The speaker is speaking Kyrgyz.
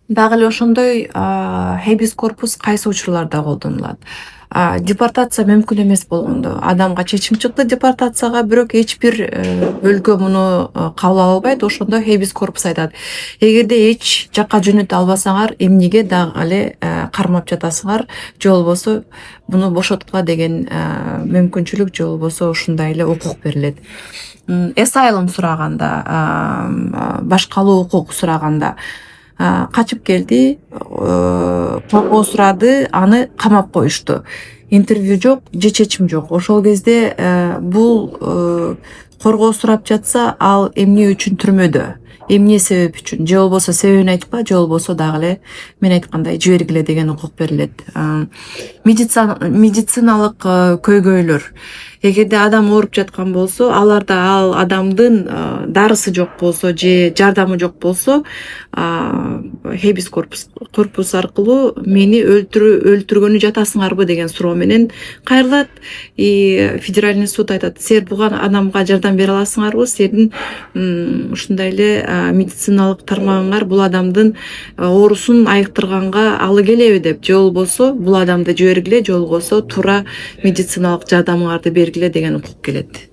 Дагы эле ошондой хебис корпус кайсы учурларда колдонулат? Депортация мүмкүн эмес болгондо адамга чечим чыкты депортацияга, бирок эч бир өлкө муну кабыл ала албайт, ошондо хебис корпус айтат: эгерде эч жакка жөнөтө албасаңар, эмнеге дагы эле кармап жатасыңар, же болбосо буну бошоткула деген мүмкүнчүлүк, же болбосо ушундай эле укук берилет. Asylum сураганда, башкалуу укук сураганда качып келди, коргоо сурады, аны камап коюшту. Интервью жок же чечим жок. Ошол кезде бул коргоо сурап жатса, ал эмне үчүн түрмөдө, эмне себеп үчүн, же болбосо себебин айтпа, же болбосо дагы эле мен айткандай жибергиле деген укук берилет. Медициналык көйгөйлөр. Эгерде адам ооруп жаткан болсо, аларда ал адамдын дарысы жок болсо же жардамы жок болсо, хебис корпус аркылуу мени өлтүргөнү жатасыңарбы деген суроо менен кайрылат. И федеральный суд айтат: силер буга адамга жардам бере аласыңарбы, силердин ушундай эле медициналык тармагыңар бул адамдын оорусун айыктырганга алы келеби деп, же болбосо бул адамды жибергиле, же болбосо туура медициналык жардамыңарды бергиле деген укук келет.